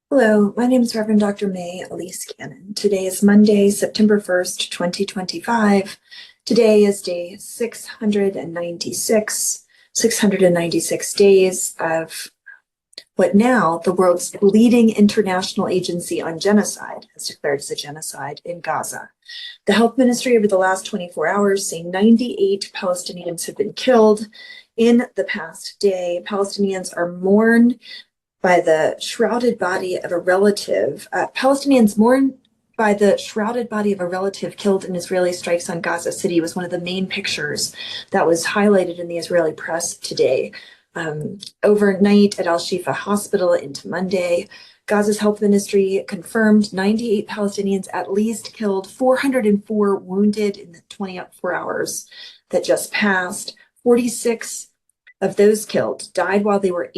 Hello, my name is Reverend Dr. May Elise Cannon. Today is Monday, September 1st, 2025. Today is day 696 days of what now the world's leading international agency on genocide has declared as a genocide in Gaza. The health ministry over the last 24 hours saying 98 Palestinians have been killed in the past day. Palestinians are mourned by the shrouded body of a relative. Palestinians mourn by the shrouded body of a relative killed in Israeli strikes on Gaza City was one of the main pictures that was highlighted in the Israeli press today. Overnight at Al-Shifa Hospital into Monday, Gaza's health ministry confirmed 98 Palestinians at least killed, 404 wounded in the 24 hours that just passed. 46 of those killed died while they were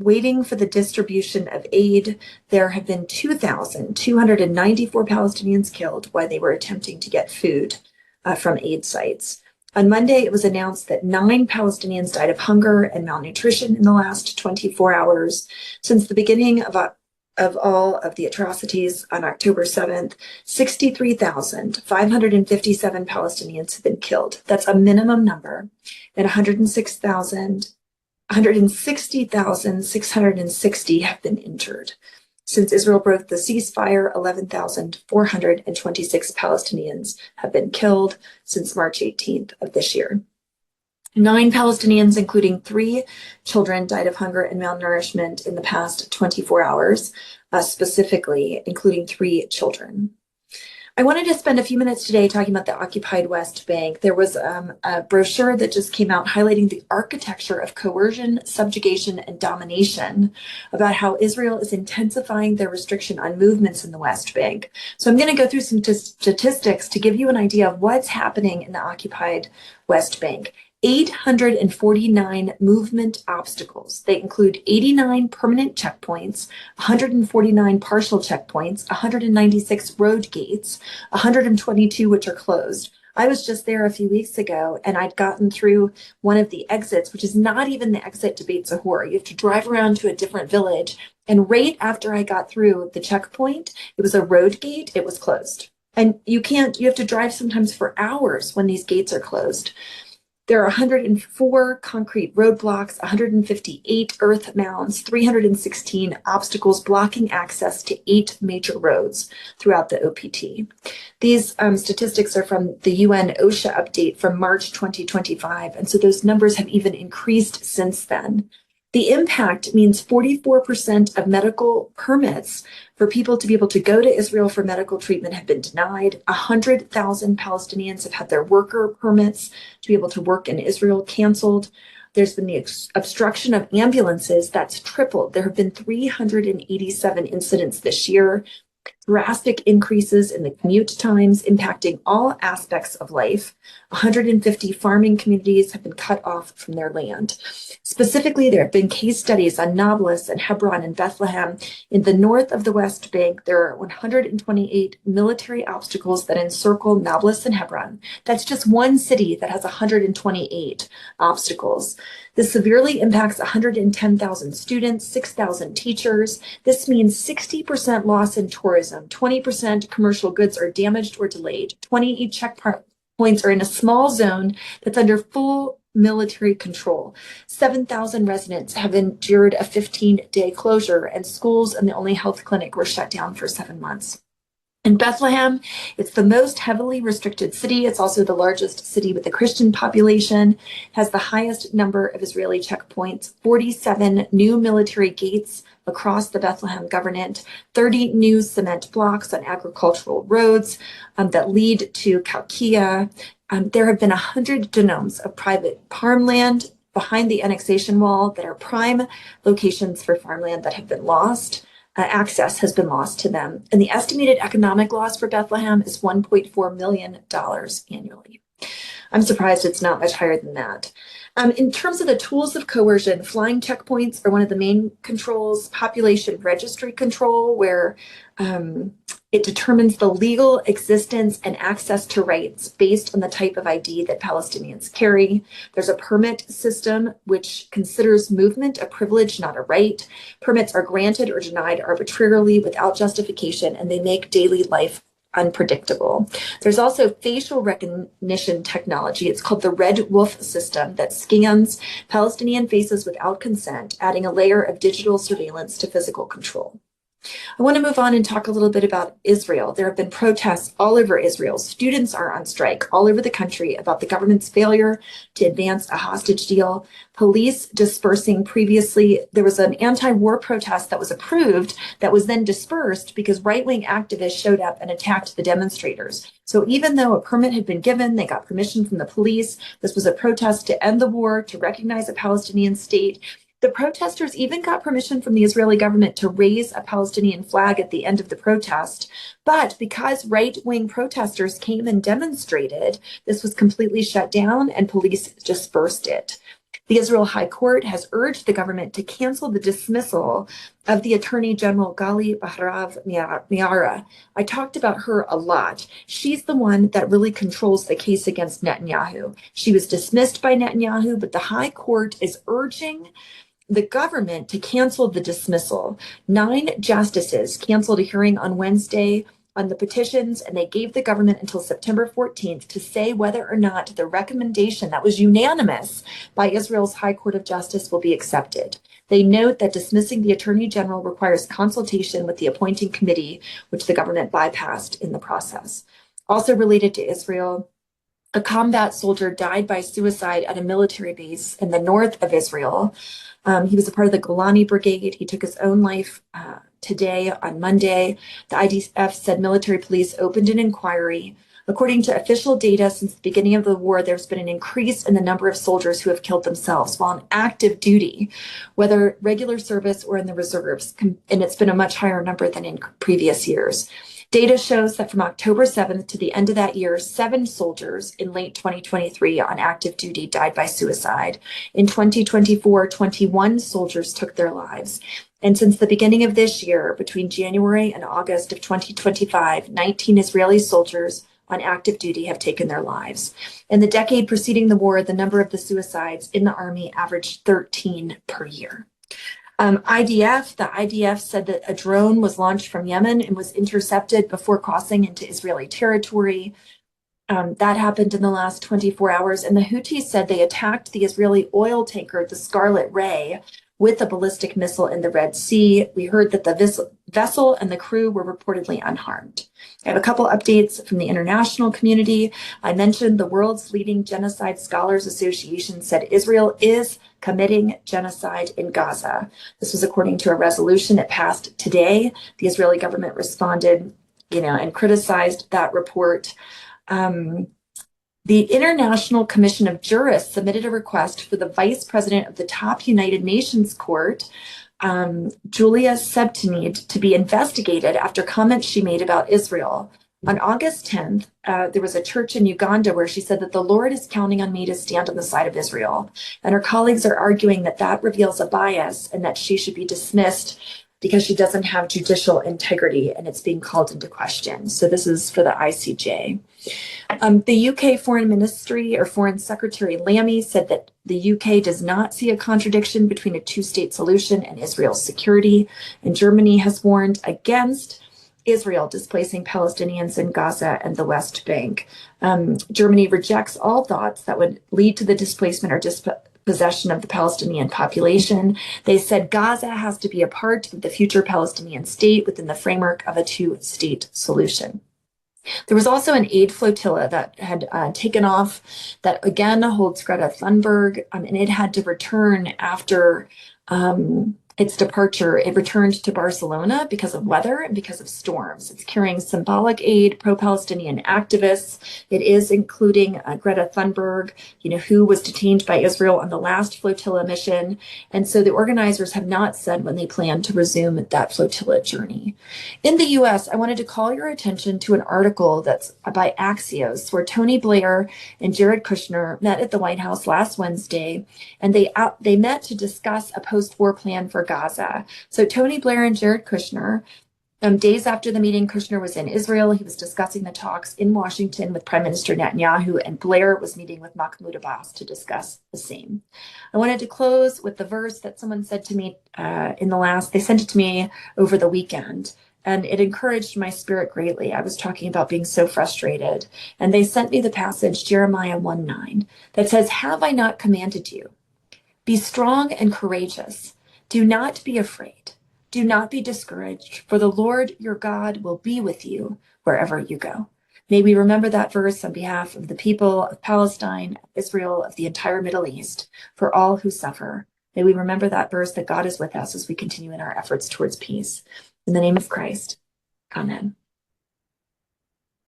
waiting for the distribution of aid. There have been 2,294 Palestinians killed while they were attempting to get food from aid sites. On Monday, it was announced that 9 Palestinians died of hunger and malnutrition in the last 24 hours. Since the beginning of all of the atrocities on October 7th, 63,557 Palestinians have been killed. That's a minimum number, and 160,660 have been injured. Since Israel broke the ceasefire, 11,426 Palestinians have been killed since March 18th of this year. 9 Palestinians, including 3 children, died of hunger and malnourishment in the past 24 hours, specifically, including 3 children. I wanted to spend a few minutes today talking about the occupied West Bank. There was a brochure that just came out highlighting the architecture of coercion, subjugation, and domination, about how Israel is intensifying their restriction on movements in the West Bank. So I'm going to go through some statistics to give you an idea of what's happening in the occupied West Bank. 849 movement obstacles. They include 89 permanent checkpoints, 149 partial checkpoints, 196 road gates, 122 which are closed. I was just there a few weeks ago and I'd gotten through one of the exits, which is not even the exit to Beit Zahor. You have to drive around to a different village. And right after I got through the checkpoint, it was a road gate, it was closed. And you have to drive sometimes for hours when these gates are closed. There are 104 concrete roadblocks, 158 earth mounds, 316 obstacles blocking access to 8 major roads throughout the OPT. These statistics are from the UN OSHA update from March 2025, and so those numbers have even increased since then. The impact means 44% of medical permits for people to be able to go to Israel for medical treatment have been denied. 100,000 Palestinians have had their worker permits to be able to work in Israel canceled. There's been the obstruction of ambulances that's tripled. There have been 387 incidents this year. Drastic increases in the commute times impacting all aspects of life. 150 farming communities have been cut off from their land. Specifically, there have been case studies on Nablus and Hebron and Bethlehem. In the north of the West Bank, there are 128 military obstacles that encircle Nablus and Hebron. That's just one city that has 128 obstacles. This severely impacts 110,000 students, 6,000 teachers. This means 60% loss in tourism, 20% commercial goods are damaged or delayed, 28 checkpoints are in a small zone that's under full military control. 7,000 residents have endured a 15-day closure, and schools and the only health clinic were shut down for 7 months. In Bethlehem, it's the most heavily restricted city. It's also the largest city with a Christian population, has the highest number of Israeli checkpoints, 47 new military gates across the Bethlehem governorate, 30 new cement blocks on agricultural roads that lead to Kalkia. There have been 100 denomes of private farmland behind the annexation wall that are prime locations for farmland that have been lost. Access has been lost to them. And the estimated economic loss for Bethlehem is $1.4 million annually. I'm surprised it's not much higher than that. In terms of the tools of coercion, flying checkpoints are one of the main controls, population registry control, where It determines the legal existence and access to rights based on the type of ID that Palestinians carry. There's a permit system which considers movement a privilege, not a right. Permits are granted or denied arbitrarily without justification, and they make daily life unpredictable. There's also facial recognition technology. It's called the Red Wolf system that scans Palestinian faces without consent, adding a layer of digital surveillance to physical control. I want to move on and talk a little bit about Israel. There have been protests all over Israel. Students are on strike all over the country about the government's failure to advance a hostage deal. Police dispersing previously. There was an anti-war protest that was approved that was then dispersed because right-wing activists showed up and attacked the demonstrators. So even though a permit had been given, they got permission from the police. This was a protest to end the war, to recognize a Palestinian state. The protesters even got permission from the Israeli government to raise a Palestinian flag at the end of the protest. But because right-wing protesters came and demonstrated, this was completely shut down and police dispersed it. The Israel High Court has urged the government to cancel the dismissal of the Attorney General Gali Bahrav Miara. I talked about her a lot. She's the one that really controls the case against Netanyahu. She was dismissed by Netanyahu, but the High Court is urging the government to cancel the dismissal. 9 justices canceled a hearing on Wednesday on the petitions, and they gave the government until September 14th to say whether or not the recommendation that was unanimous by Israel's High Court of Justice will be accepted. They note that dismissing the Attorney General requires consultation with the appointing committee, which the government bypassed in the process. Also related to Israel, a combat soldier died by suicide at a military base in the north of Israel. He was a part of the Golani Brigade. He took his own life today on Monday. The IDF said military police opened an inquiry. According to official data, since the beginning of the war, there's been an increase in the number of soldiers who have killed themselves while on active duty, whether regular service or in the reserves, and it's been a much higher number than in previous years. Data shows that from October 7th to the end of that year, 7 soldiers in late 2023 on active duty died by suicide. In 2024, 21 soldiers took their lives. And since the beginning of this year, between January and August of 2025, 19 Israeli soldiers on active duty have taken their lives. In the decade preceding the war, the number of the suicides in the army averaged 13 per year. The IDF said that a drone was launched from Yemen and was intercepted before crossing into Israeli territory. That happened in the last 24 hours. And the Houthis said they attacked the Israeli oil tanker, the Scarlet Ray, with a ballistic missile in the Red Sea. We heard that the vessel and the crew were reportedly unharmed. I have a couple updates from the international community. I mentioned the world's leading genocide scholars association said Israel is committing genocide in Gaza. This was according to a resolution that passed today. The Israeli government responded, and criticized that report. The International Commission of Jurists submitted a request for the vice president of the top United Nations court, Julia Sebtenid, to be investigated after comments she made about Israel. On August 10th, there was a church in Uganda where she said that the Lord is counting on me to stand on the side of Israel. And her colleagues are arguing that that reveals a bias and that she should be dismissed because she doesn't have judicial integrity, and it's being called into question. So this is for the ICJ. The UK Foreign Ministry or Foreign Secretary Lammy said that the UK does not see a contradiction between a two-state solution and Israel's security, and Germany has warned against Israel displacing Palestinians in Gaza and the West Bank. Germany rejects all thoughts that would lead to the displacement or dispossession of the Palestinian population. They said Gaza has to be a part of the future Palestinian state within the framework of a two-state solution. There was also an aid flotilla that had taken off that again holds Greta Thunberg, and it had to return after its departure. It returned to Barcelona because of weather and because of storms. It's carrying symbolic aid, pro-Palestinian activists. It is including Greta Thunberg, who was detained by Israel on the last flotilla mission. And so the organizers have not said when they plan to resume that flotilla journey. In the US, I wanted to call your attention to an article that's by Axios, where Tony Blair and Jared Kushner met at the White House last Wednesday, and they met to discuss a post-war plan for Gaza. So Tony Blair and Jared Kushner Days after the meeting, Kushner was in Israel. He was discussing the talks in Washington with Prime Minister Netanyahu, and Blair was meeting with Mahmoud Abbas to discuss the same. I wanted to close with the verse that someone said to me they sent it to me over the weekend, and it encouraged my spirit greatly. I was talking about being so frustrated, and they sent me the passage, Jeremiah 1:9, that says, "Have I not commanded you? Be strong and courageous. Do not be afraid. Do not be discouraged, for the Lord your God will be with you wherever you go." May we remember that verse on behalf of the people of Palestine, Israel, of the entire Middle East, for all who suffer. May we remember that verse that God is with us as we continue in our efforts towards peace. In the name of Christ, amen.